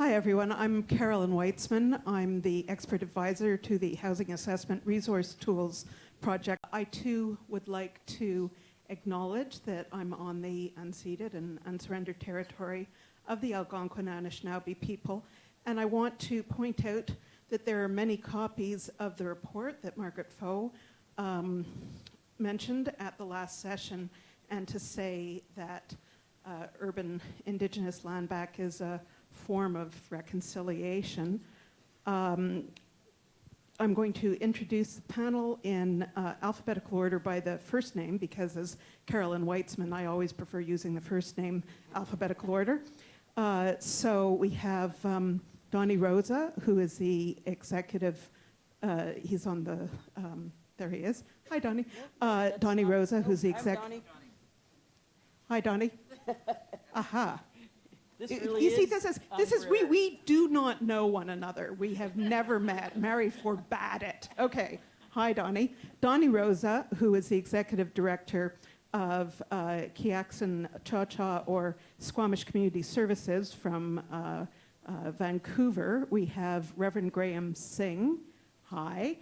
Hi, everyone. I'm Carolyn Weitzman. I'm the expert advisor to the Housing Assessment Resource Tools project. I, too, would like to acknowledge that I'm on the unceded and unsurrendered territory of the Algonquin Anishinaabe people. And I want to point out that there are many copies of the report that Margaret Foe mentioned at the last session, and to say that urban Indigenous land back is a form of reconciliation. I'm going to introduce the panel in alphabetical order by the first name, because as Carolyn Weitzman, I always prefer using the first name alphabetical order. So we have Donnie Rosa, who is the executive, he's on the, there he is. Hi, Donnie. Donnie Rosa, who's the executive. Hi, Donnie. Aha. Really you see, this is we do not know one another. We have never met. Mary forbade it. Okay. Hi, Donnie. Donnie Rosa, who is the executive director of Kiaksan Cha-Cha, or Squamish Community Services from Vancouver. We have Reverend Graham Singh. Hi.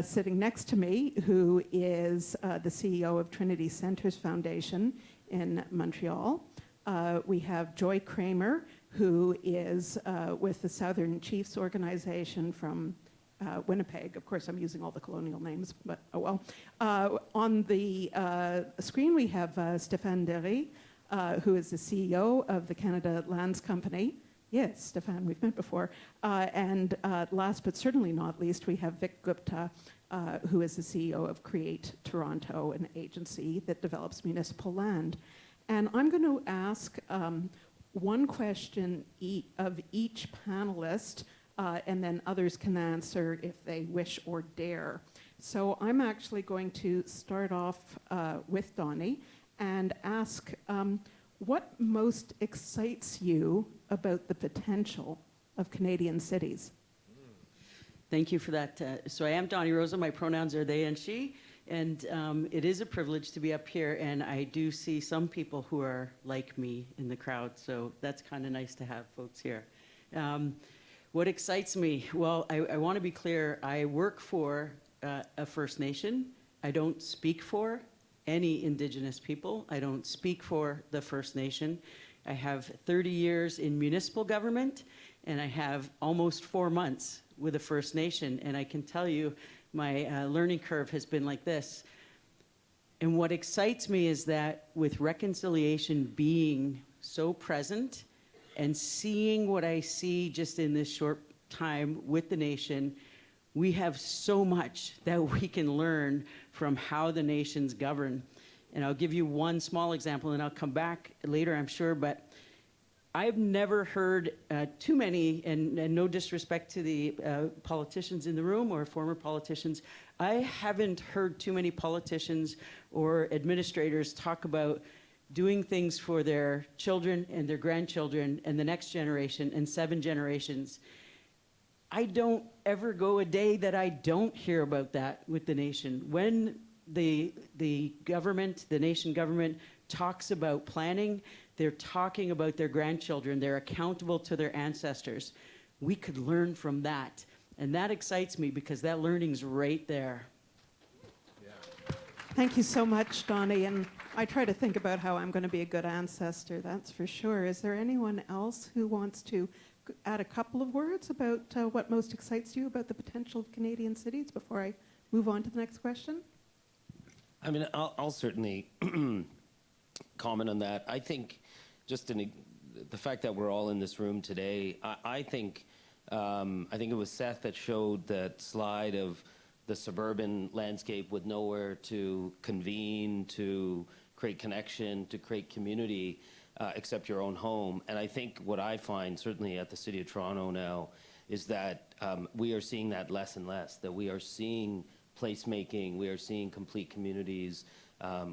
Sitting next to me, who is the CEO of Trinity Centres Foundation in Montreal. We have Joy Kramer, who is with the Southern Chiefs Organization from Winnipeg. Of course, I'm using all the colonial names, but oh well. On the screen, we have Stéphane Derry, who is the CEO of the Canada Lands Company. Yes, Stéphane, we've met before. And last but certainly not least, we have Vic Gupta, who is the CEO of Create Toronto, an agency that develops municipal land. And I'm going to ask one question of each panelist, and then others can answer if they wish or dare. So I'm actually going to start off with Donnie and ask what most excites you about the potential of Canadian cities? Thank you for that. So I am Donnie Rosa. My pronouns are they and she. And it is a privilege to be up here, and I do see some people who are like me in the crowd, so that's kind of nice to have folks here. What excites me? Well, I want to be clear. I work for a First Nation. I don't speak for any Indigenous people. I don't speak for the First Nation. I have 30 years in municipal government, and I have almost 4 months with a First Nation, and I can tell you, my learning curve has been like this. And what excites me is that with reconciliation being so present and seeing what I see just in this short time with the nation, we have so much that we can learn from how the nations govern. And I'll give you one small example, and I'll come back later, I'm sure, but I've never heard too many, and no disrespect to the politicians in the room or former politicians, I haven't heard too many politicians or administrators talk about doing things for their children and their grandchildren and the next generation and 7 generations. I don't ever go a day that I don't hear about that with the nation. When the government, the nation government, talks about planning, they're talking about their grandchildren. They're accountable to their ancestors. We could learn from that. And that excites me because that learning's right there. Yeah. Thank you so much, Donnie. And I try to think about how I'm going to be a good ancestor, that's for sure. Is there anyone else who wants to add a couple of words about what most excites you about the potential of Canadian cities before I move on to the next question? I mean, I'll certainly comment on that. I think just the fact that we're all in this room today, I think it was Seth that showed that slide of the suburban landscape with nowhere to convene, to create connection, to create community, except your own home. And I think what I find, certainly at the City of Toronto now, is that we are seeing that less and less, that we are seeing placemaking, we are seeing complete communities,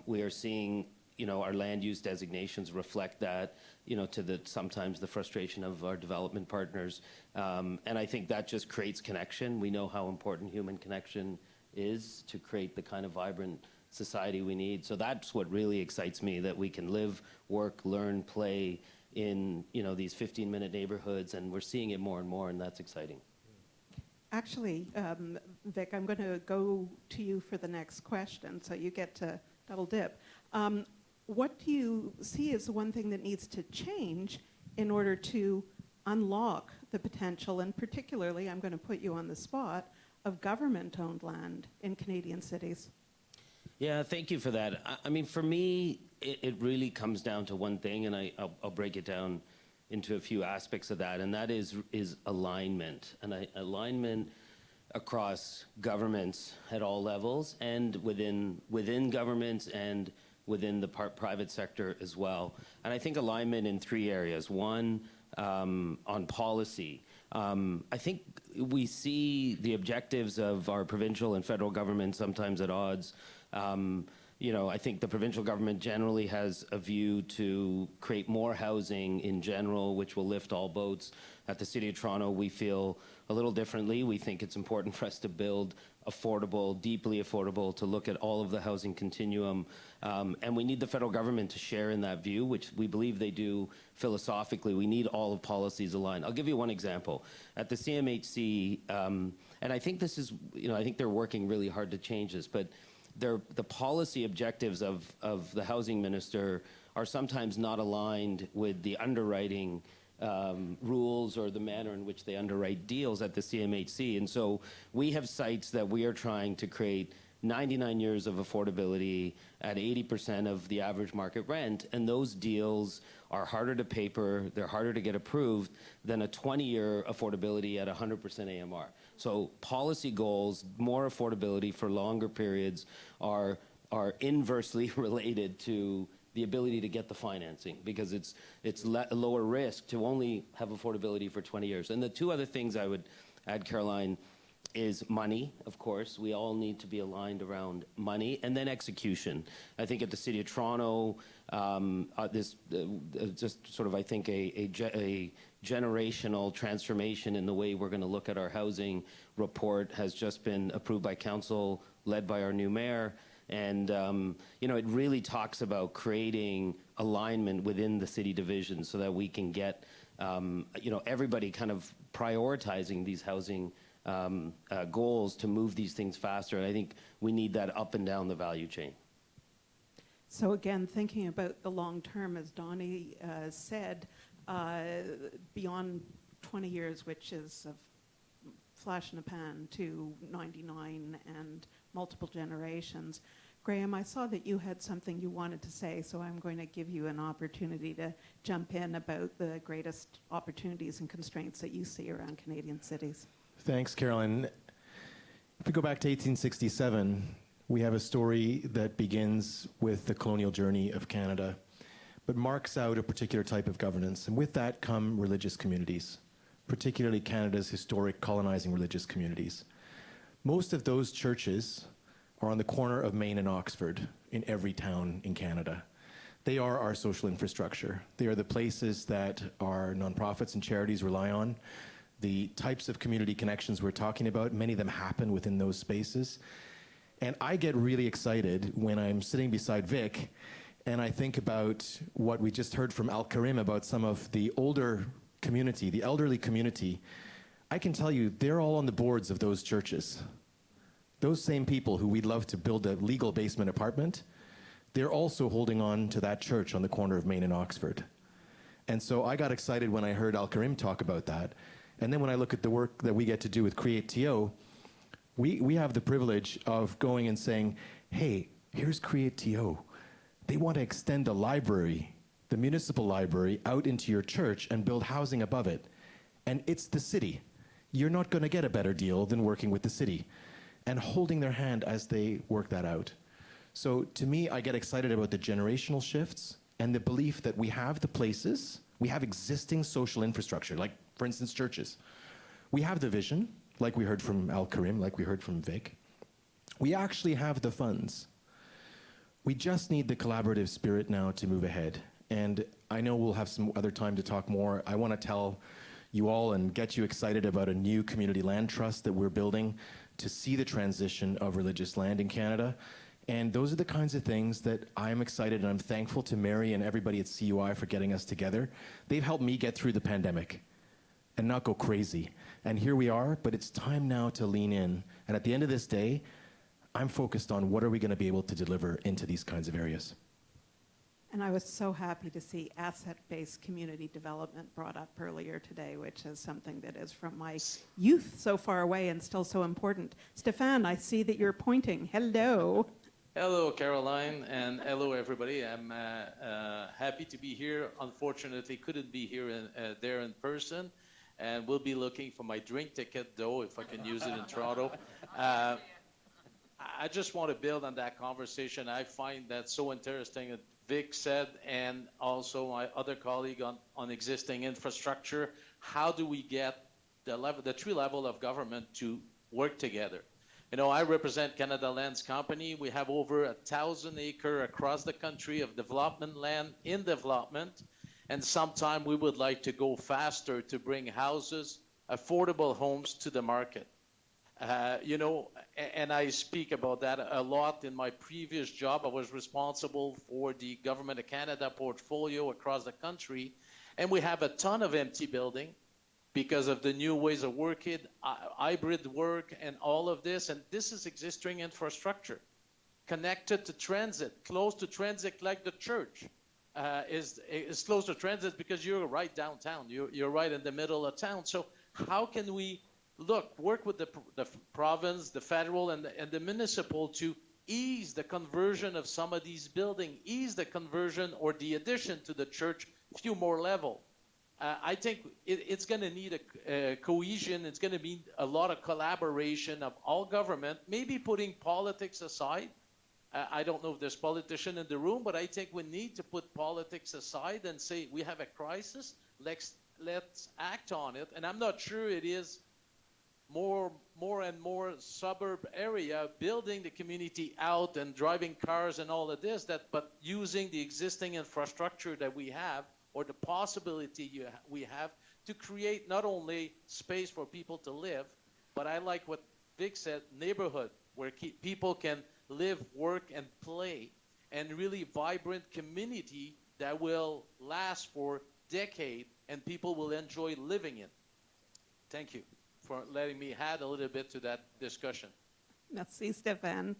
we are seeing our land use designations reflect that, to sometimes the frustration of our development partners. And I think that just creates connection. We know how important human connection is to create the kind of vibrant society we need. So that's what really excites me, that we can live, work, learn, play, in these 15-minute neighborhoods, and we're seeing it more and more, and that's exciting. Actually, Vic, I'm going to go to you for the next question, so you get to double dip. What do you see as the one thing that needs to change in order to unlock the potential, and particularly, I'm going to put you on the spot, of government-owned land in Canadian cities? Yeah, thank you for that. I mean, for me, it really comes down to one thing, and I'll break it down into a few aspects of that, and that is alignment. And alignment across governments at all levels, and within governments and within the private sector as well. And I think alignment in three areas. One, on policy. I think we see the objectives of our provincial and federal government sometimes at odds. I think the provincial government generally has a view to create more housing in general, which will lift all boats. At the City of Toronto, we feel a little differently. We think it's important for us to build affordable, deeply affordable, to look at all of the housing continuum. And we need the federal government to share in that view, which we believe they do philosophically. We need all of policies aligned. I'll give you one example. At the CMHC, and I think this is, I think they're working really hard to change this, but the policy objectives of the housing minister are sometimes not aligned with the underwriting rules or the manner in which they underwrite deals at the CMHC. And so we have sites that we are trying to create 99 years of affordability at 80% of the average market rent, and those deals are harder to paper, they're harder to get approved than a 20-year affordability at 100% AMR. So policy goals, more affordability for longer periods, are inversely related to the ability to get the financing, because it's lower risk to only have affordability for 20 years. And the two other things I would add, Caroline, is money, of course. We all need to be aligned around money, and then execution. I think at the City of Toronto, just sort of, I think, a generational transformation in the way we're going to look at our housing report has just been approved by council, led by our new mayor. And, it really talks about creating alignment within the city division so that we can get, everybody kind of prioritizing these housing goals to move these things faster. And I think we need that up and down the value chain. So again, thinking about the long term, as Donnie said, beyond 20 years, which is a flash in a pan, to 99 and multiple generations. Graham, I saw that you had something you wanted to say, so I'm going to give you an opportunity to jump in about the greatest opportunities and constraints that you see around Canadian cities. Thanks, Carolyn. If we go back to 1867, we have a story that begins with the colonial journey of Canada, but marks out a particular type of governance. And with that come religious communities, particularly Canada's historic colonizing religious communities. Most of those churches are on the corner of Main and Oxford in every town in Canada. They are our social infrastructure. They are the places that our nonprofits and charities rely on. The types of community connections we're talking about, many of them happen within those spaces. And I get really excited when I'm sitting beside Vic and I think about what we just heard from Al Karim about some of the older community, the elderly community. I can tell you, they're all on the boards of those churches. Those same people who we'd love to build a legal basement apartment, they're also holding on to that church on the corner of Main and Oxford. And so I got excited when I heard Al Karim talk about that. And then when I look at the work that we get to do with Create TO, we have the privilege of going and saying, hey, here's Create TO. They want to extend the library, the municipal library, out into your church and build housing above it. And it's the city. You're not going to get a better deal than working with the city. And holding their hand as they work that out. So to me, I get excited about the generational shifts and the belief that we have the places, we have existing social infrastructure, like, for instance, churches. We have the vision, like we heard from Al Karim, like we heard from Vic. We actually have the funds. We just need the collaborative spirit now to move ahead. And I know we'll have some other time to talk more. I want to tell you all and get you excited about a new community land trust that we're building to see the transition of religious land in Canada. And those are the kinds of things that I'm excited, and I'm thankful to Mary and everybody at CUI for getting us together. They've helped me get through the pandemic and not go crazy. And here we are, but it's time now to lean in. And at the end of this day, I'm focused on what are we going to be able to deliver into these kinds of areas. And I was so happy to see asset-based community development brought up earlier today, which is something that is from my youth so far away and still so important. Stefan, I see that you're pointing. Hello. Hello, Caroline, and hello, everybody. I'm happy to be here. Unfortunately, couldn't be here there in person, and will be looking for my drink ticket, though, if I can use it in Toronto. I just want to build on that conversation. I find that so interesting that Vic said, and also my other colleague on existing infrastructure. How do we get the three level of government to work together? You know, I represent Canada Lands Company. We have over 1,000 acres across the country of development land in development. And sometime we would like to go faster to bring houses, affordable homes to the market. You know, and I speak about that a lot in my previous job. I was responsible for the Government of Canada portfolio across the country. And we have a ton of empty buildings because of the new ways of working, hybrid work, and all of this. And this is existing infrastructure connected to transit, close to transit, like the church is close to transit because you're right downtown. You're right in the middle of town. So how can we work with the province, the federal, and the municipal to ease the conversion of some of these buildings, ease the conversion or the addition to the church a few more levels? I think it's going to need a cohesion. It's going to need a lot of collaboration of all government, maybe putting politics aside. I don't know if there's politicians in the room, but I think we need to put politics aside and say we have a crisis. Let's act on it. And I'm not sure it is more and more suburb area, building the community out and driving cars and all of this, but using the existing infrastructure that we have, or the possibility we have to create not only space for people to live, but I like what Vic said, neighborhood, where people can live, work, and play, and really vibrant community that will last for decades and people will enjoy living in. Thank you for letting me add a little bit to that discussion. Merci, Stefan.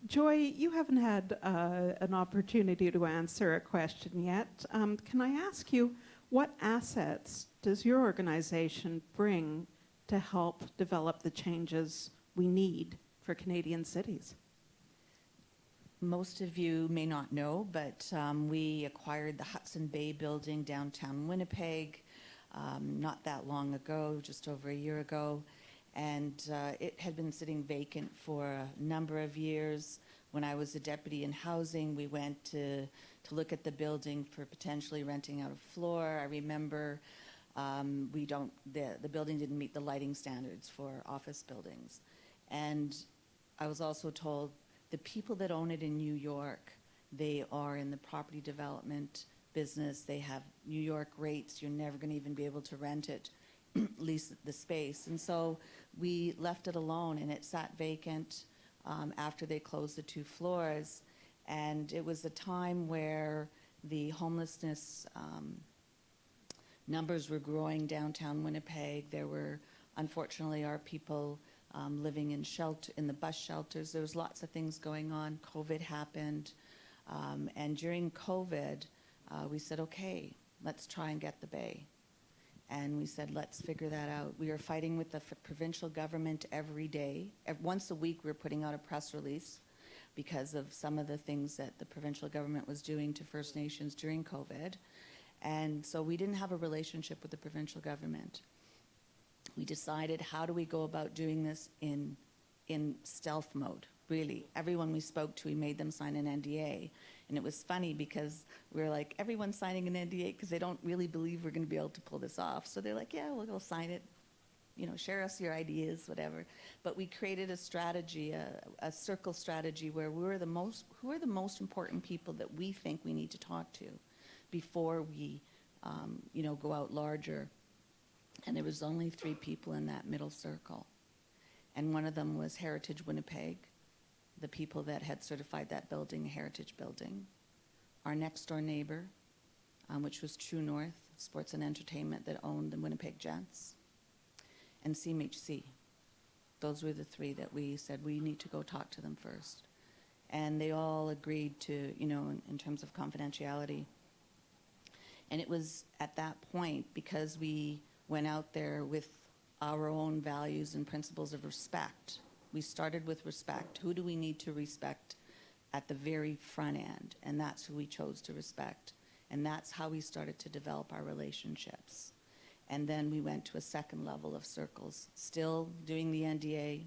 Joy, you haven't had an opportunity to answer a question yet. Can I ask you, what assets does your organization bring to help develop the changes we need for Canadian cities? Most of you may not know, but we acquired the Hudson Bay building downtown Winnipeg not that long ago, just over a year ago. And it had been sitting vacant for a number of years. When I was a deputy in housing, we went to look at the building for potentially renting out a floor. I remember the building didn't meet the lighting standards for office buildings. And I was also told the people that own it in New York, they are in the property development business. They have New York rates. You're never going to even be able to rent it, lease the space. And so we left it alone, and it sat vacant after they closed the 2 floors. And it was a time where the homelessness numbers were growing downtown Winnipeg. There were, unfortunately, our people living in the bus shelters. There was lots of things going on. COVID happened. And during COVID, we said, okay, let's try and get the bay. And we said, let's figure that out. We are fighting with the provincial government every day. Once a week, we're putting out a press release because of some of the things that the provincial government was doing to First Nations during COVID. And so we didn't have a relationship with the provincial government. We decided, how do we go about doing this in stealth mode, really? Everyone we spoke to, we made them sign an NDA. And it was funny because we were like, everyone's signing an NDA because they don't really believe we're going to be able to pull this off. So they're like, yeah, we'll sign it. You know, share us your ideas, whatever. But we created a strategy, a circle strategy, where who are the most important people that we think we need to talk to before we, go out larger. And there was only 3 people in that middle circle. And one of them was Heritage Winnipeg, the people that had certified that building a heritage building, our next door neighbor, which was True North Sports and Entertainment that owned the Winnipeg Jets, and CMHC. Those were the three that we said we need to go talk to them first. And they all agreed to, you know, in terms of confidentiality. And it was at that point, because we went out there with our own values and principles of respect. We started with respect. Who do we need to respect at the very front end? And that's who we chose to respect. And that's how we started to develop our relationships. And then we went to a second level of circles, still doing the NDA.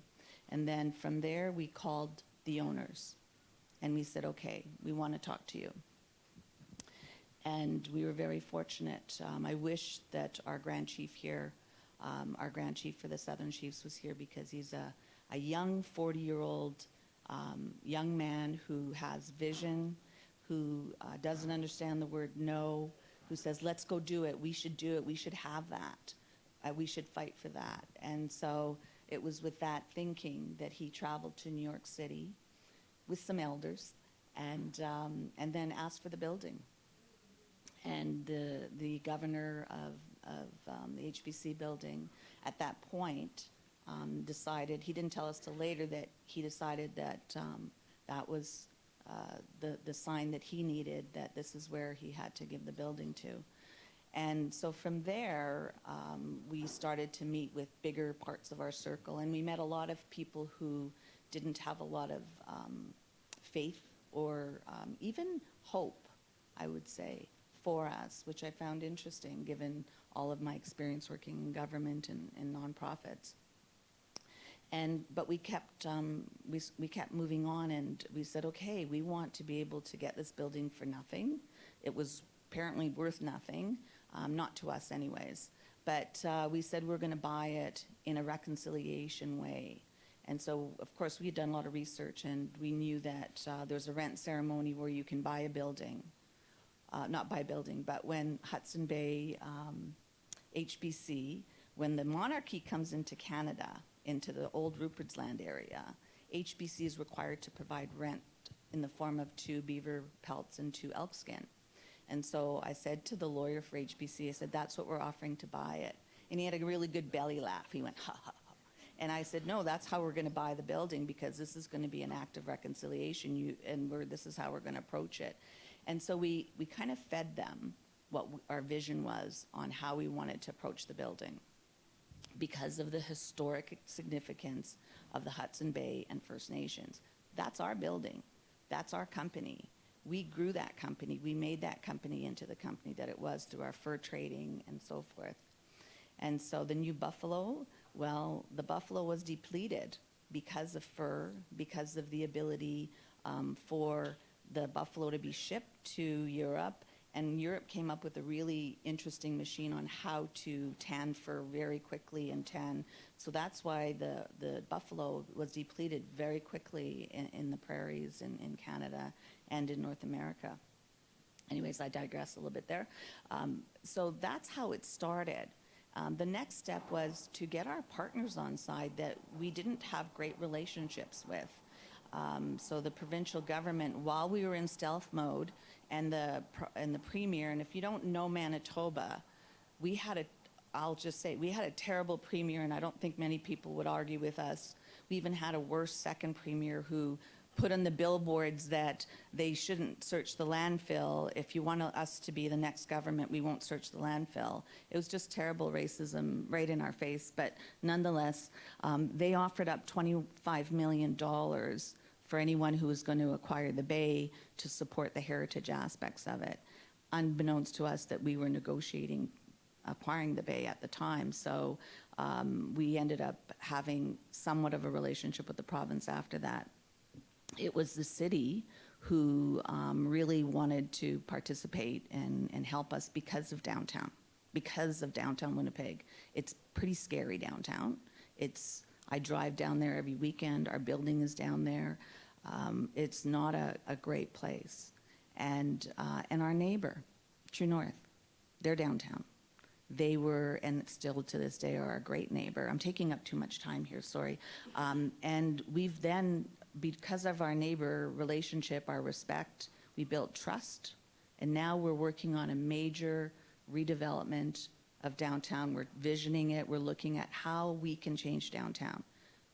And then from there, we called the owners. And we said, okay, we want to talk to you. And we were very fortunate. I wish that our Grand Chief here, our Grand Chief for the Southern Chiefs was here, because he's a young 40-year-old young man who has vision, who doesn't understand the word no, who says, let's go do it. We should do it. We should have that. We should fight for that. And so it was with that thinking that he traveled to New York City with some elders and then asked for the building. And the governor of the HBC building at that point decided, he didn't tell us till later, that he decided that that was the sign that he needed, that this is where he had to give the building to. And so from there, we started to meet with bigger parts of our circle, and we met a lot of people who didn't have a lot of faith or even hope, I would say, for us, which I found interesting given all of my experience working in government and nonprofits. But we kept we kept moving on, and we said, okay, we want to be able to get this building for nothing. It was apparently worth nothing, not to us anyways. But we said we're going to buy it in a reconciliation way. And so, of course, we had done a lot of research, and we knew that there's a rent ceremony where you can buy a building. Not buy a building, but when Hudson Bay HBC, when the monarchy comes into Canada, into the old Rupert's Land area, HBC is required to provide rent in the form of 2 beaver pelts and 2 elk skin. And so I said to the lawyer for HBC, I said, that's what we're offering to buy it. And he had a really good belly laugh. He went, ha, ha, ha. And I said, no, that's how we're going to buy the building, because this is going to be an act of reconciliation, this is how we're going to approach it. And so we kind of fed them what our vision was on how we wanted to approach the building, because of the historic significance of the Hudson Bay and First Nations. That's our building. That's our company. We grew that company. We made that company into the company that it was through our fur trading and so forth. And so the New Buffalo, well, the buffalo was depleted because of fur, because of the ability for the buffalo to be shipped to Europe. And Europe came up with a really interesting machine on how to tan fur very quickly and tan. So that's why the buffalo was depleted very quickly in the prairies in Canada and in North America. Anyways, I digress a little bit there. So that's how it started. The next step was to get our partners on side that we didn't have great relationships with. So the provincial government, while we were in stealth mode, and the premier, and if you don't know Manitoba, I'll just say, we had a terrible premier, and I don't think many people would argue with us. We even had a worse second premier who put on the billboards that they shouldn't search the landfill. If you want us to be the next government, we won't search the landfill. It was just terrible racism right in our face. But nonetheless, they offered up $25 million for anyone who was going to acquire the bay to support the heritage aspects of it, unbeknownst to us that we were negotiating acquiring the bay at the time. So we ended up having somewhat of a relationship with the province after that. It was the city who really wanted to participate and help us because of downtown Winnipeg. It's pretty scary downtown. I drive down there every weekend. Our building is down there. It's not a great place. And our neighbor, True North, they're downtown. They were, and still to this day, are a great neighbor. I'm taking up too much time here, sorry. And we've then because of our neighbor relationship, our respect, we built trust. And now we're working on a major redevelopment of downtown. We're visioning it. We're looking at how we can change downtown.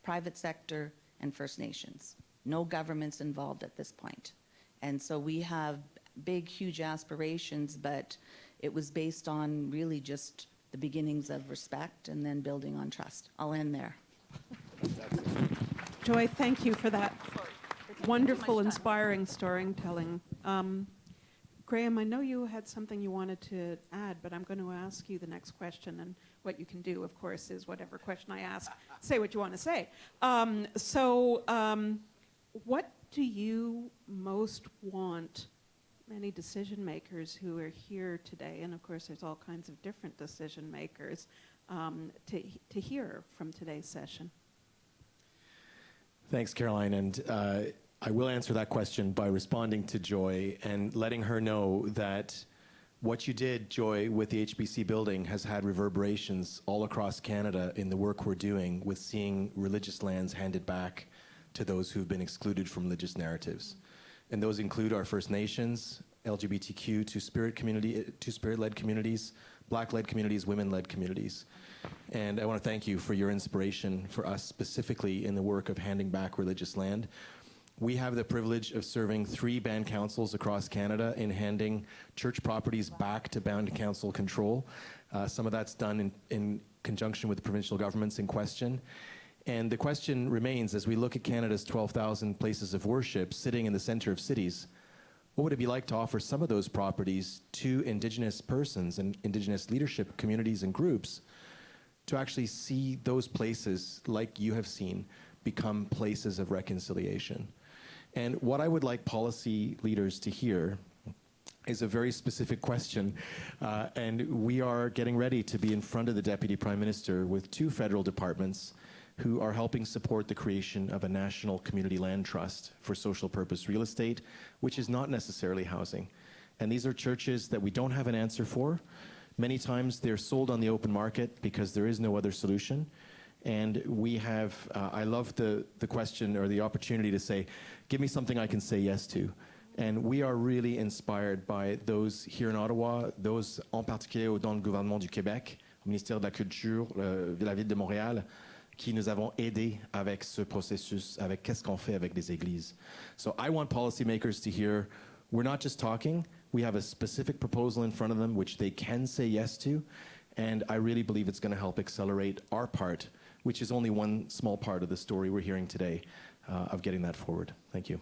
Private sector and First Nations. No government's involved at this point. And so we have big, huge aspirations, but it was based on really just the beginnings of respect and then building on trust. I'll end there. Joy, thank you for that wonderful, inspiring storytelling. Graham, I know you had something you wanted to add, but I'm going to ask you the next question, and what you can do, of course, is whatever question I ask, say what you want to say. What do you most want many decision makers who are here today, and of course there's all kinds of different decision makers, to hear from today's session? Thanks, Caroline. And I will answer that question by responding to Joy and letting her know that what you did, Joy, with the HBC building has had reverberations all across Canada in the work we're doing with seeing religious lands handed back to those who've been excluded from religious narratives. And those include our First Nations, LGBTQ, Two-Spirit-led communities, Black-led communities, women-led communities. And I want to thank you for your inspiration for us specifically in the work of handing back religious land. We have the privilege of serving 3 band councils across Canada in handing church properties back to band council control. Some of that's done in conjunction with the provincial governments in question. And the question remains, as we look at Canada's 12,000 places of worship sitting in the center of cities, what would it be like to offer some of those properties to Indigenous persons and Indigenous leadership communities and groups to actually see those places, like you have seen, become places of reconciliation? And what I would like policy leaders to hear is a very specific question. And we are getting ready to be in front of the Deputy Prime Minister with 2 federal departments who are helping support the creation of a national community land trust for social purpose real estate, which is not necessarily housing. And these are churches that we don't have an answer for. Many times they're sold on the open market because there is no other solution. And we have, I love the question or the opportunity to say, give me something I can say yes to. And we are really inspired by those here in Ottawa, those en particulier dans le gouvernement du Québec, au ministère de la Culture, de la Ville de Montréal, qui nous avons aidés avec ce processus, avec qu'est-ce qu'on fait avec les églises. So I want policymakers to hear, we're not just talking, we have a specific proposal in front of them which they can say yes to, and I really believe it's going to help accelerate our part, which is only one small part of the story we're hearing today, of getting that forward. Thank you.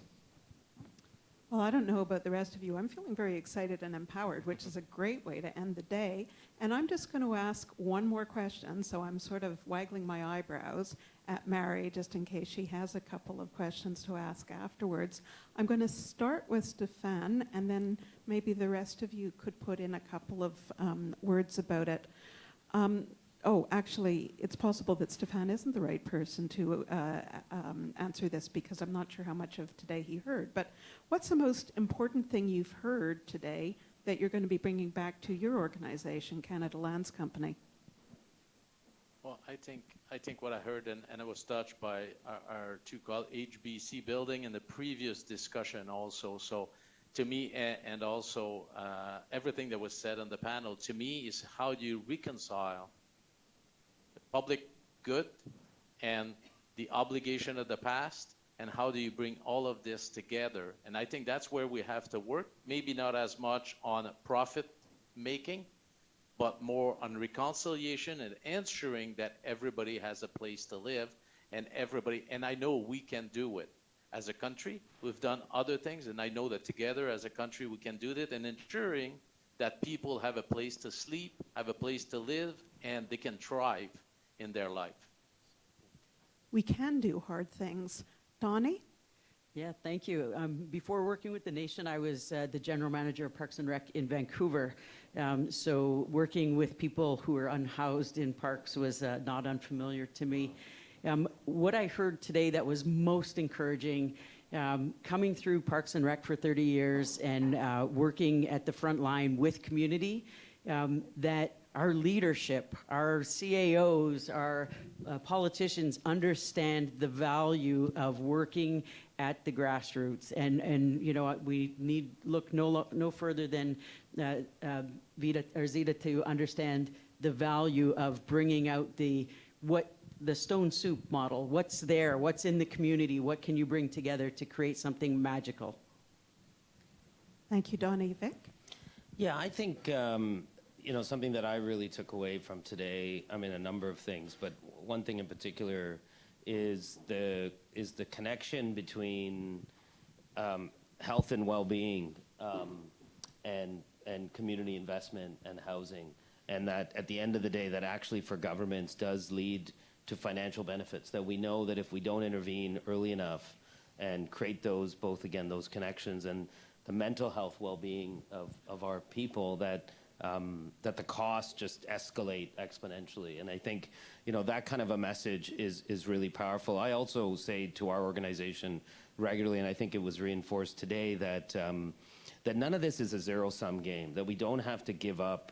Well, I don't know about the rest of you. I'm feeling very excited and empowered, which is a great way to end the day. And I'm just going to ask one more question, so I'm sort of waggling my eyebrows at Mary, just in case she has a couple of questions to ask afterwards. I'm going to start with Stefan, and then maybe the rest of you could put in a couple of words about it. Actually, it's possible that Stefan isn't the right person to answer this, because I'm not sure how much of today he heard. But what's the most important thing you've heard today that you're going to be bringing back to your organization, Canada Lands Company? Well, I think what I heard, and I was touched by our 2 called HBC building in the previous discussion also. So to me, and also everything that was said on the panel, to me is how do you reconcile public good and the obligation of the past, and how do you bring all of this together? And I think that's where we have to work, maybe not as much on profit making, but more on reconciliation and ensuring that everybody has a place to live, and I know we can do it. As a country, we've done other things, and I know that together as a country we can do that, and ensuring that people have a place to sleep, have a place to live, and they can thrive in their life. We can do hard things. Donnie? Yeah, thank you. Before working with the Nation, I was the general manager of Parks and Rec in Vancouver. So working with people who are unhoused in parks was not unfamiliar to me. What I heard today that was most encouraging, coming through Parks and Rec for 30 years and working at the front line with community, that our leadership, our CAOs, our politicians understand the value of working at the grassroots. And you know, we need look no further than Zita to understand the value of bringing out the stone soup model. What's there? What's in the community? What can you bring together to create something magical? Thank you, Donnie. Vic? Yeah, I think you know, something that I really took away from today. I mean, a number of things, but one thing in particular is the connection between health and well-being and community investment and housing, and that at the end of the day, that actually for governments does lead to financial benefits. That we know that if we don't intervene early enough and create those those connections and the mental health well-being of our people, that the costs just escalate exponentially. And I think, you know, that kind of a message is really powerful. I also say to our organization regularly, and I think it was reinforced today, that that none of this is a zero-sum game, that we don't have to give up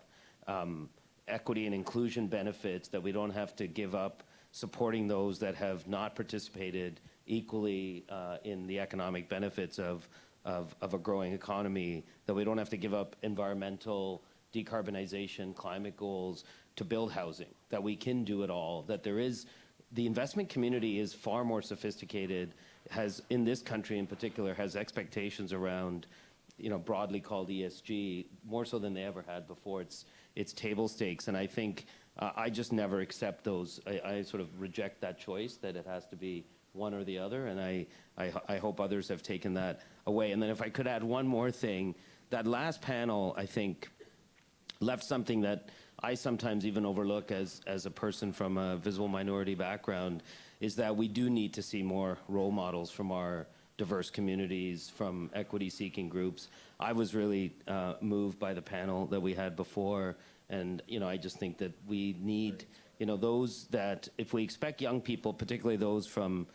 equity and inclusion benefits, that we don't have to give up supporting those that have not participated equally in the economic benefits of a growing economy, that we don't have to give up environmental decarbonization, climate goals to build housing, that we can do it all, that there is, the investment community is far more sophisticated, has, in this country in particular, has expectations around, you know, broadly called ESG, more so than they ever had before. It's table stakes, and I think I just never accept those. I sort of reject that choice, that it has to be one or the other, and I hope others have taken that away. And then if I could add one more thing, that last panel, I think, left something that I sometimes even overlook as a person from a visible minority background, is that we do need to see more role models from our diverse communities, from equity-seeking groups. I was really moved by the panel that we had before, and you know, I just think that we need, you know, those that, if we expect young people, particularly those from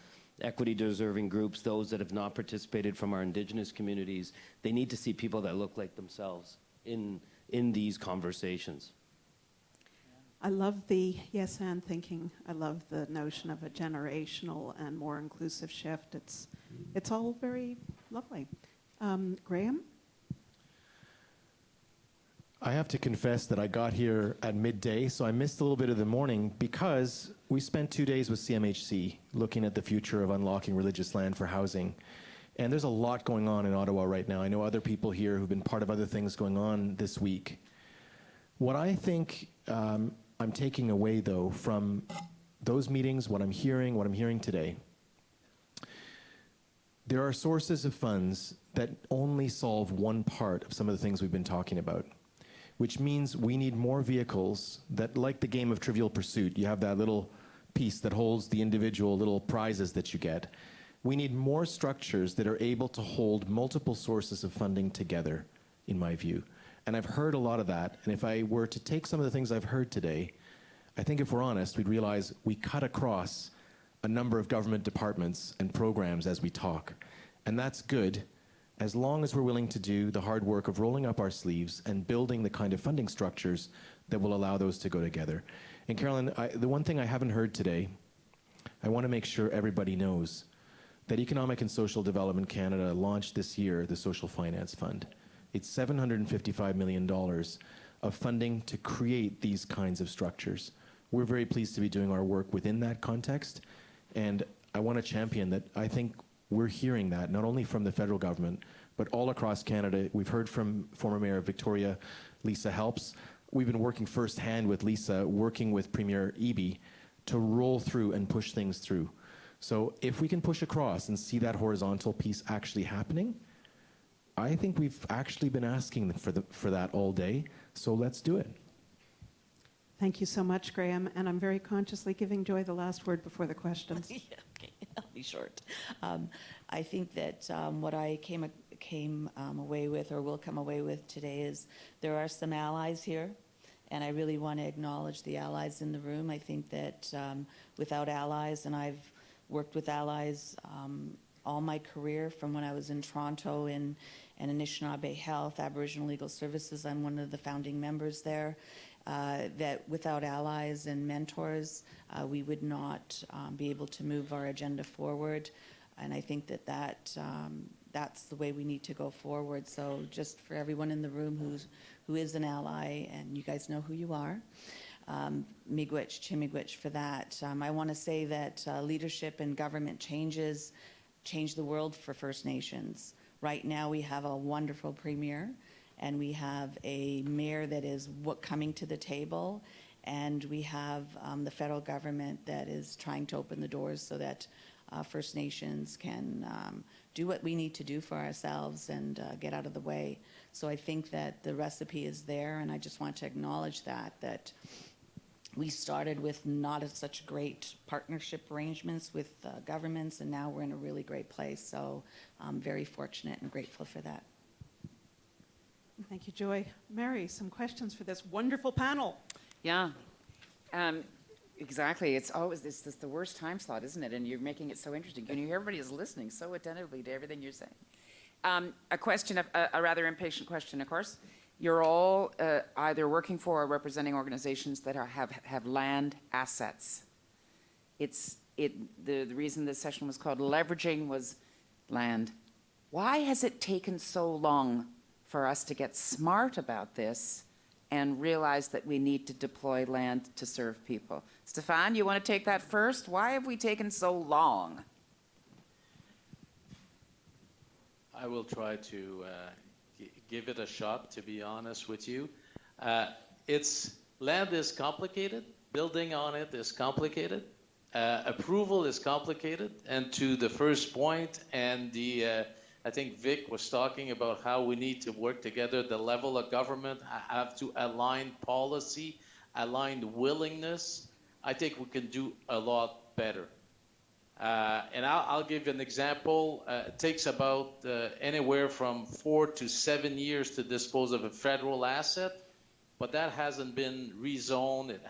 equity-deserving groups, those that have not participated from our Indigenous communities, they need to see people that look like themselves in these conversations. I love the yes and thinking. I love the notion of a generational and more inclusive shift. It's all very lovely. Graham? I have to confess that I got here at midday, so I missed a little bit of the morning because we spent 2 days with CMHC looking at the future of unlocking religious land for housing. And there's a lot going on in Ottawa right now. I know other people here who've been part of other things going on this week. What I think I'm taking away, though, from those meetings, what I'm hearing today, there are sources of funds that only solve one part of some of the things we've been talking about, which means we need more vehicles that, like the game of Trivial Pursuit, you have that little piece that holds the individual little prizes that you get. We need more structures that are able to hold multiple sources of funding together, in my view. And I've heard a lot of that, and if I were to take some of the things I've heard today, I think if we're honest, we'd realize we cut across a number of government departments and programs as we talk. And that's good, as long as we're willing to do the hard work of rolling up our sleeves and building the kind of funding structures that will allow those to go together. And Carolyn, the one thing I haven't heard today, I want to make sure everybody knows that Economic and Social Development Canada launched this year the Social Finance Fund. It's $755 million of funding to create these kinds of structures. We're very pleased to be doing our work within that context, and I want to champion that. I think we're hearing that not only from the federal government, but all across Canada. We've heard from former Mayor of Victoria, Lisa Helps. We've been working firsthand with Lisa, working with Premier Eby to roll through and push things through. So if we can push across and see that horizontal piece actually happening, I think we've actually been asking for that all day, so let's do it. Thank you so much, Graham. And I'm very consciously giving Joy the last word before the questions. Yeah, okay, I'll be short. I think that what I came away with, or will come away with today, is there are some allies here, and I really want to acknowledge the allies in the room. I think that without allies, and I've worked with allies all my career, from when I was in Toronto in Anishinaabe Health, Aboriginal Legal Services. I'm one of the founding members there. That without allies and mentors, we would not be able to move our agenda forward. And I think that's the way we need to go forward. So just for everyone in the room who is an ally, and you guys know who you are, miigwech, chimigwech for that. I want to say that leadership and government change the world for First Nations. Right now we have a wonderful premier, and we have a mayor that is coming to the table, and we have the federal government that is trying to open the doors so that First Nations can do what we need to do for ourselves and get out of the way. So I think that the recipe is there, and I just want to acknowledge that we started with not such great partnership arrangements with governments, and now we're in a really great place. So I'm very fortunate and grateful for that. Thank you, Joy. Mary, some questions for this wonderful panel. Yeah, exactly. It's always this the worst time slot, isn't it? And you're making it so interesting. And everybody is listening so attentively to everything you're saying. A question, a rather impatient question, of course. You're all either working for or representing organizations that have land assets. The reason this session was called Leveraging was land. Why has it taken so long for us to get smart about this and realize that we need to deploy land to serve people? Stefan, you want to take that first? Why have we taken so long? I will try to give it a shot, to be honest with you. Land is complicated. Building on it is complicated. Approval is complicated. And to the first point, and I think Vic was talking about how we need to work together. The level of government have to align policy, align willingness. I think we can do a lot better. And I'll give you an example. It takes about anywhere from 4 to 7 years to dispose of a federal asset, but that hasn't been rezoned. It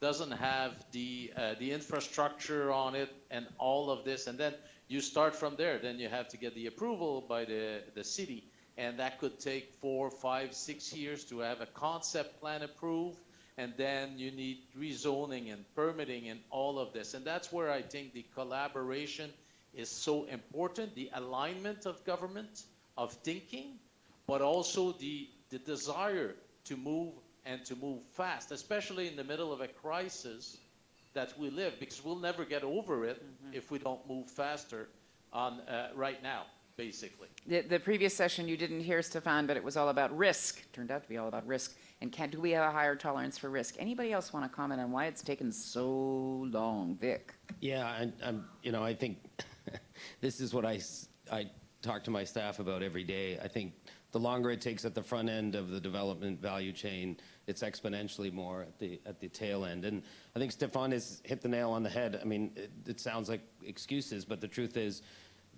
doesn't have the infrastructure on it and all of this. And then you start from there. Then you have to get the approval by the city. And that could take 4, 5, 6 years to have a concept plan approved. And then you need rezoning and permitting and all of this. And that's where I think the collaboration is so important, the alignment of government, of thinking, but also the desire to move and to move fast, especially in the middle of a crisis that we live, because we'll never get over it if we don't move faster on right now, basically. The previous session you didn't hear, Stefan, but it was all about risk. Turned out to be all about risk. And do we have a higher tolerance for risk? Anybody else want to comment on why it's taken so long? Vic? Yeah, I think this is what I talk to my staff about every day. I think the longer it takes at the front end of the development value chain, it's exponentially more at the tail end. And I think Stefan has hit the nail on the head. I mean, it sounds like excuses, but the truth is,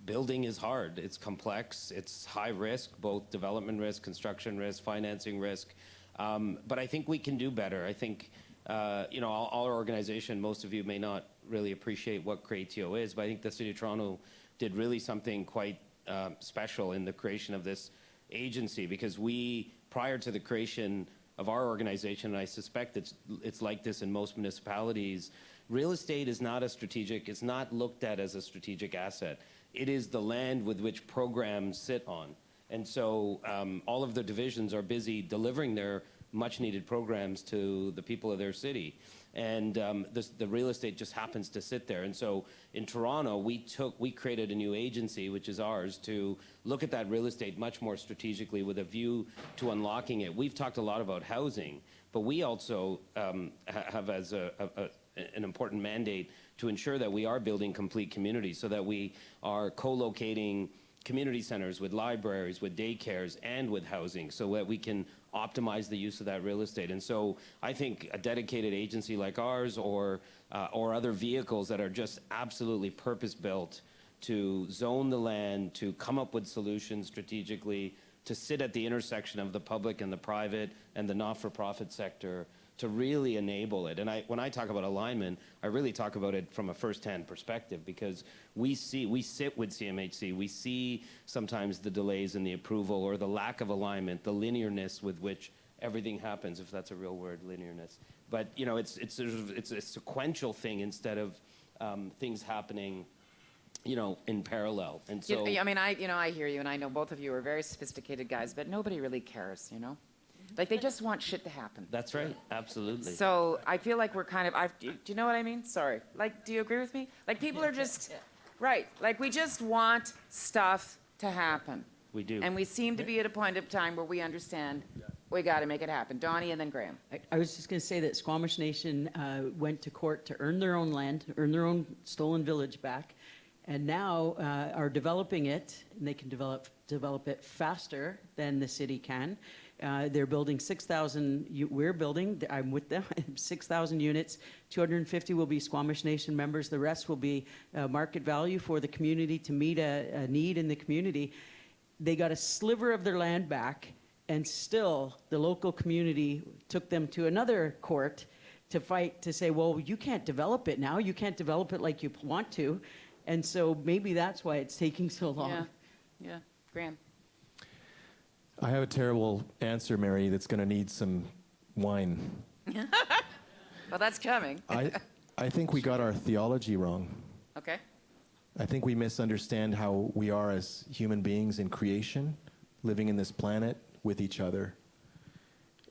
building is hard. It's complex. It's high risk, both development risk, construction risk, financing risk. But I think we can do better. I think, our organization, most of you may not really appreciate what Creatio is, but I think the City of Toronto did really something quite special in the creation of this agency, because prior to the creation of our organization, and I suspect it's like this in most municipalities, real estate is not it's not looked at as a strategic asset. It is the land with which programs sit on. And so all of the divisions are busy delivering their much-needed programs to the people of their city. And the real estate just happens to sit there. And so in Toronto, we created a new agency, which is ours, to look at that real estate much more strategically with a view to unlocking it. We've talked a lot about housing, but we also have as an important mandate to ensure that we are building complete communities, so that we are co-locating community centers with libraries, with daycares, and with housing, so that we can optimize the use of that real estate. And so I think a dedicated agency like ours, or other vehicles that are just absolutely purpose-built to zone the land, to come up with solutions strategically, to sit at the intersection of the public and the private and the not-for-profit sector, to really enable it. And when I talk about alignment, I really talk about it from a first-hand perspective, because we sit with CMHC, we see sometimes the delays in the approval or the lack of alignment, the linearness with which everything happens, if that's a real word, linearness. But it's a sequential thing instead of things happening in parallel. And You- so, I mean, I hear you, and I know both of you are very sophisticated guys, but nobody really cares, you know? Like, they just want shit to happen. that's right, absolutely. So I feel like we're kind of, do you know what I mean? Sorry. Like, do you agree with me? Like, people are just, right, like, we just want stuff to happen. We do. And we seem to be at a point of time where we understand we got to make it happen. Donnie and then Graham. I was just going to say that Squamish Nation went to court to earn their own land, earn their own stolen village back, and now are developing it, and they can develop it faster than the city can. They're building 6,000, we're building, I'm with them, 6,000 units. 250 will be Squamish Nation members. The rest will be market value for the community to meet a need in the community. They got a sliver of their land back, and still the local community took them to another court to fight to say, well, you can't develop it now. You can't develop it like you want to. And so maybe that's why it's taking so long. Yeah, yeah. Graham. I have a terrible answer, Mary, that's going to need some wine. Well, that's coming. I think we got our theology wrong. Okay. I think we misunderstand how we are as human beings in creation, living in this planet with each other.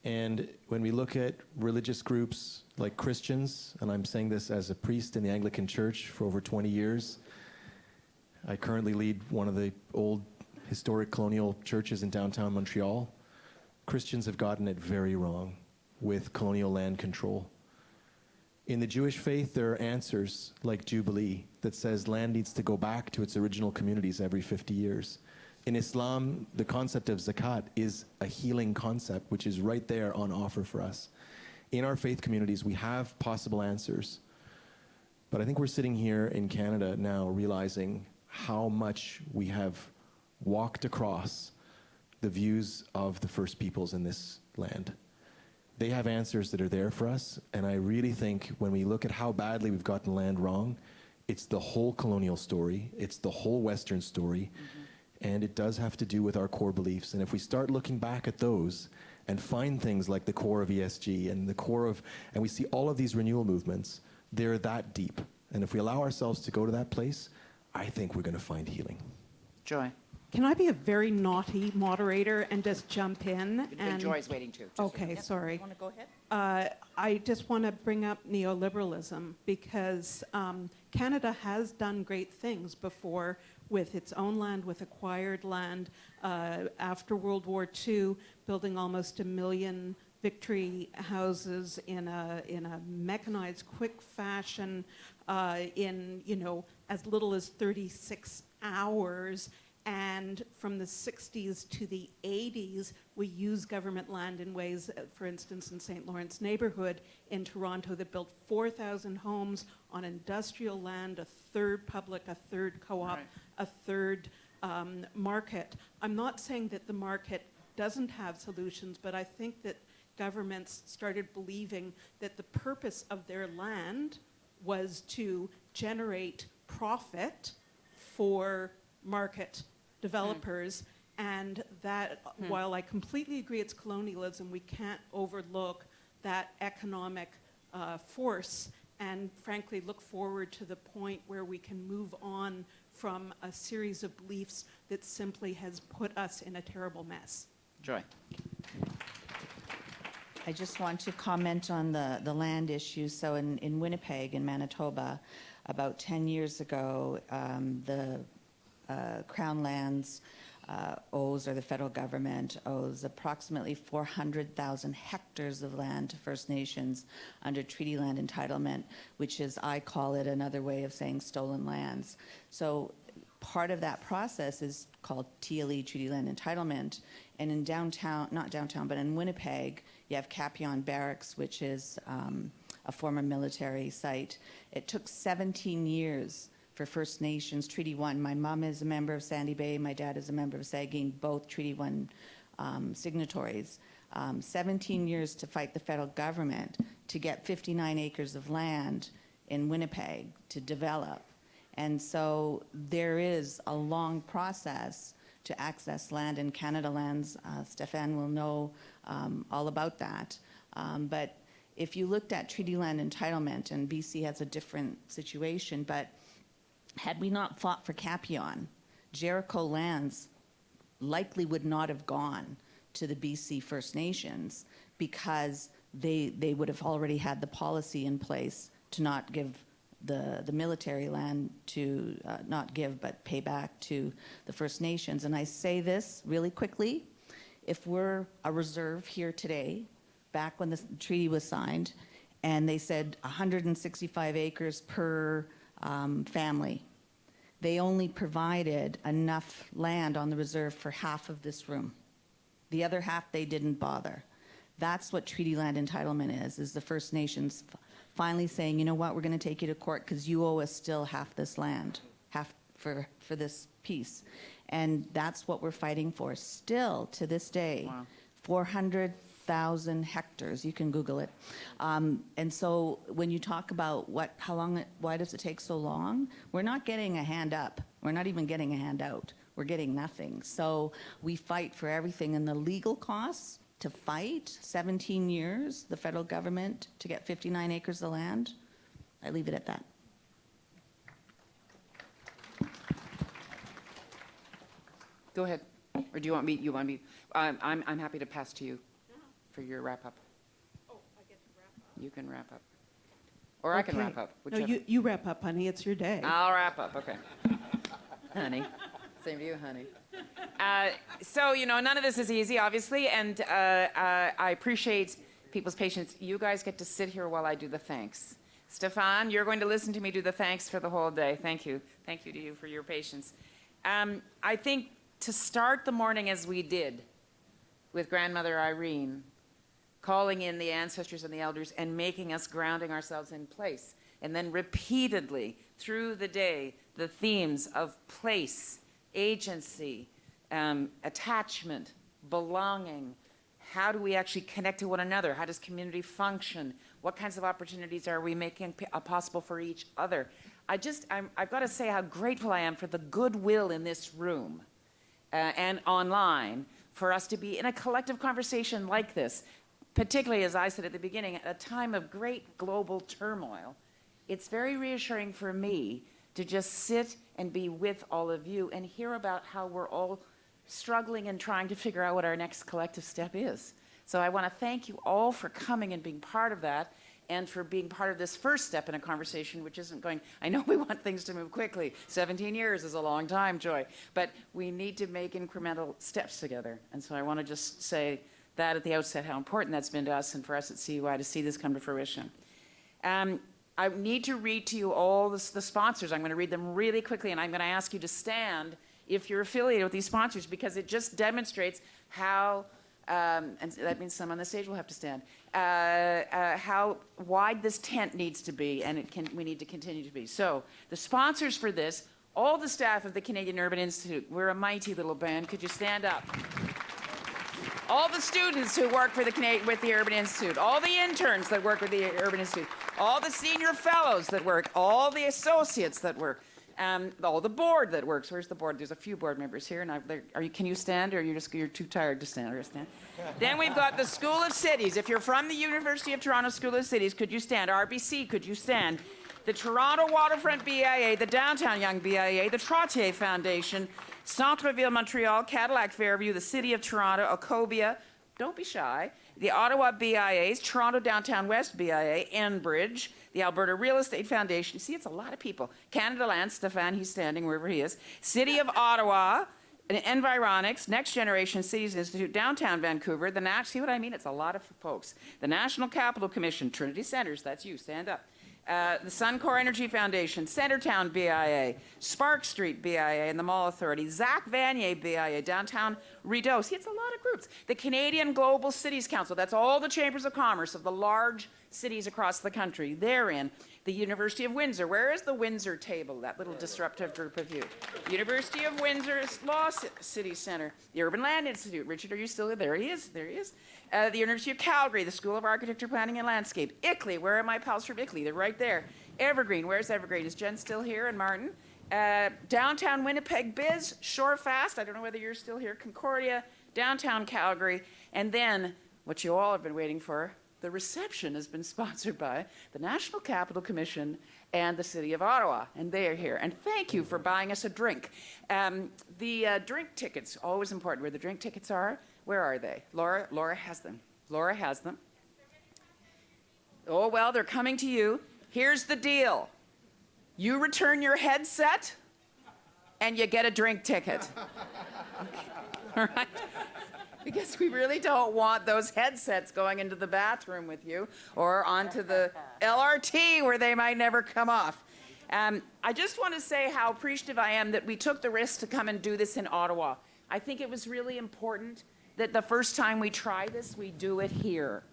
And when we look at religious groups like Christians, and I'm saying this as a priest in the Anglican Church for over 20 years, I currently lead one of the old historic colonial churches in downtown Montreal. Christians have gotten it very wrong with colonial land control. In the Jewish faith, there are answers like Jubilee that says land needs to go back to its original communities every 50 years. In Islam, the concept of zakat is a healing concept, which is right there on offer for us. In our faith communities, we have possible answers. But I think we're sitting here in Canada now realizing how much we have walked across the views of the First Peoples in this land. They have answers that are there for us, and I really think when we look at how badly we've gotten land wrong, it's the whole colonial story, it's the whole Western story, and it does have to do with our core beliefs. And if we start looking back at those and find things like the core of ESG and the core of, and we see all of these renewal movements, they're that deep. And if we allow ourselves to go to that place, I think we're going to find healing. Joy. Can I be a very naughty moderator and just jump in? And Joy's waiting too. Okay, sorry. Want to go ahead? I just want to bring up neoliberalism because Canada has done great things before with its own land, with acquired land. After World War II, building almost 1 million victory houses in a mechanized, quick fashion in as little as 36 hours. And from the 60s to the 80s, we used government land in ways, for instance, in St. Lawrence neighborhood in Toronto that built 4,000 homes on industrial land, a third public, a third co-op, Right. a third market. I'm not saying that the market doesn't have solutions, but I think that governments started believing that the purpose of their land was to generate profit for market developers, and that while I completely agree it's colonialism, we can't overlook that economic force and frankly look forward to the point where we can move on from a series of beliefs that simply has put us in a terrible mess. Joy. I just want to comment on the land issue. So in Winnipeg, in Manitoba, about 10 years ago, the Crown Lands owes, or the federal government owes, approximately 400,000 hectares of land to First Nations under treaty land entitlement, which is, I call it another way of saying stolen lands. So part of that process is called TLE, Treaty Land Entitlement. And in downtown, not downtown, but in Winnipeg, you have Capion Barracks, which is a former military site. It took 17 years for First Nations, Treaty 1. My mom is a member of Sandy Bay, my dad is a member of Saugeen, both Treaty 1 signatories. 17 years to fight the federal government to get 59 acres of land in Winnipeg to develop. And so there is a long process to access land, and Canada Lands, Stefan will know all about that. But if you looked at treaty land entitlement, and BC has a different situation, but Had we not fought for Capion, Jericho lands likely would not have gone to the BC First Nations because they would have already had the policy in place to not give the military land to, not give, but pay back to the First Nations. And I say this really quickly, if we're a reserve here today, back when the treaty was signed, and they said 165 acres per family, they only provided enough land on the reserve for half of this room. The other half, they didn't bother. That's what treaty land entitlement is the First Nations finally saying, you know what, we're going to take you to court because you owe us still half this land, half for this piece. And that's what we're fighting for still to this day. Wow. 400,000 hectares, you can Google it. And so when you talk about why does it take so long? We're not getting a hand up. We're not even getting a hand out. We're getting nothing. So we fight for everything, and the legal costs to fight 17 years, the federal government, to get 59 acres of land, I leave it at that. Go ahead. Or do you want me? I'm happy to pass to you for your wrap up. Oh, I get to wrap up. You can wrap up. Or I can Okay. wrap up. No, Whichever. you wrap up, honey. It's your day. I'll wrap up, okay. Honey. Same to you, honey. So, none of this is easy, obviously, and I appreciate people's patience. You guys get to sit here while I do the thanks. Stefan, you're going to listen to me do the thanks for the whole day. Thank you. Thank you to you for your patience. I think to start the morning as we did with Grandmother Irene, calling in the ancestors and the elders and making us grounding ourselves in place, and then repeatedly through the day, the themes of place, agency, attachment, belonging. How do we actually connect to one another? How does community function? What kinds of opportunities are we making possible for each other? I've got to say how grateful I am for the goodwill in this room and online for us to be in a collective conversation like this, particularly, as I said at the beginning, at a time of great global turmoil. It's very reassuring for me to just sit and be with all of you and hear about how we're all struggling and trying to figure out what our next collective step is. So I want to thank you all for coming and being part of that, and for being part of this first step in a conversation which isn't going, I know we want things to move quickly. 17 years is a long time, Joy, but we need to make incremental steps together. And so I want to just say that at the outset, how important that's been to us and for us at CUI to see this come to fruition. I need to read to you all the sponsors. I'm going to read them really quickly, and I'm going to ask you to stand if you're affiliated with these sponsors, because it just demonstrates how, and that means some on the stage will have to stand, how wide this tent needs to be, and we need to continue to be. So the sponsors for this, all the staff of the Canadian Urban Institute, we're a mighty little band. Could you stand up? All the students who work for with the Urban Institute, all the interns that work with the Urban Institute, all the senior fellows that work, all the associates that work, all the board that works. Where's the board? There's a few board members here. And can you stand, or you're too tired to stand? Or stand? Then we've got the School of Cities. If you're from the University of Toronto School of Cities, could you stand? RBC, could you stand? The Toronto Waterfront BIA, the Downtown Young BIA, the Trottier Foundation, Centre-Ville Montreal, Cadillac Fairview, the City of Toronto, Ecobia, don't be shy, the Ottawa BIAs, Toronto Downtown West BIA, Enbridge, the Alberta Real Estate Foundation. See, it's a lot of people. Canada Land, Stefan, he's standing wherever he is. City of Ottawa, Environics, Next Generation Cities Institute, Downtown Vancouver, see what I mean? It's a lot of folks. The National Capital Commission, Trinity Centers, that's you, stand up. The Suncor Energy Foundation, Centertown BIA, Spark Street BIA, and the Mall Authority, Zach Vanier BIA, Downtown Rideau. See, it's a lot of groups. The Canadian Global Cities Council, that's all the chambers of commerce of the large cities across the country. They're in. The University of Windsor. Where is the Windsor table, that little disruptive group of you? University of Windsor Law City Center. The Urban Land Institute. Richard, are you still there? There he is. There he is. The University of Calgary, the School of Architecture, Planning and Landscape. ICLEI, where are my pals from ICLEI? They're right there. Evergreen, where's Evergreen? Is Jen still here, and Martin? Downtown Winnipeg Biz, Shorefast, I don't know whether you're still here, Concordia, Downtown Calgary, and then, what you all have been waiting for, the reception has been sponsored by the National Capital Commission and the City of Ottawa, and they are here. And thank you for buying us a drink. The drink tickets, always important. Where the drink tickets are, where are they? Laura has them. Laura has them. Oh, well, they're coming to you. Here's the deal. You return your headset, and you get a drink ticket. All right? Because we really don't want those headsets going into the bathroom with you or onto the LRT where they might never come off. I just want to say how appreciative I am that we took the risk to come and do this in Ottawa. I think it was really important that the first time we try this, we do it here.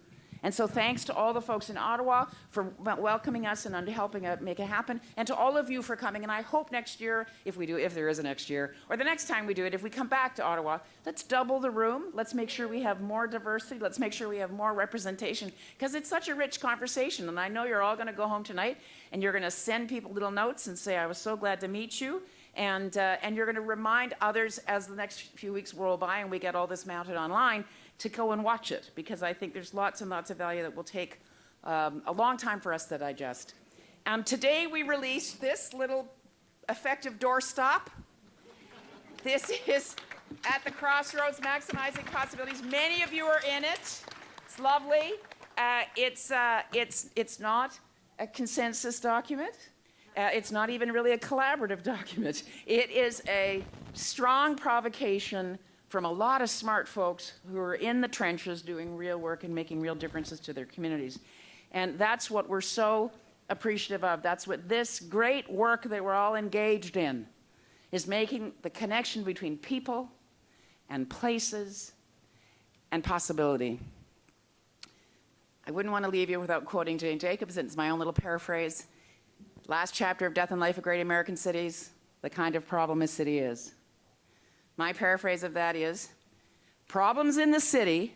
And so thanks to all the folks in Ottawa for welcoming us and helping make it happen, and to all of you for coming. And I hope next year, if there is a next year, or the next time we do it, if we come back to Ottawa, let's double the room. Let's make sure we have more diversity. Let's make sure we have more representation, because it's such a rich conversation. And I know you're all going to go home tonight, and you're going to send people little notes and say, I was so glad to meet you. And you're going to remind others as the next few weeks roll by and we get all this mounted online to go and watch it, because I think there's lots and lots of value that will take a long time for us to digest. Today we released this little effective doorstop. This is at the Crossroads, Maximizing Possibilities. Many of you are in it. It's lovely. It's not a consensus document. It's not even really a collaborative document. It is a strong provocation from a lot of smart folks who are in the trenches doing real work and making real differences to their communities. And that's what we're so appreciative of. That's what this great work that we're all engaged in is, making the connection between people and places and possibility. I wouldn't want to leave you without quoting Jane Jacobs. It's my own little paraphrase. Last chapter of Death and Life of Great American Cities, the kind of problem a city is. My paraphrase of that is, problems in the city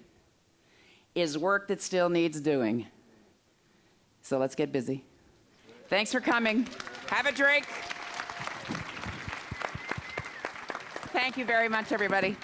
is work that still needs doing. So let's get busy. Thanks for coming. Have a drink. Thank you very much, everybody.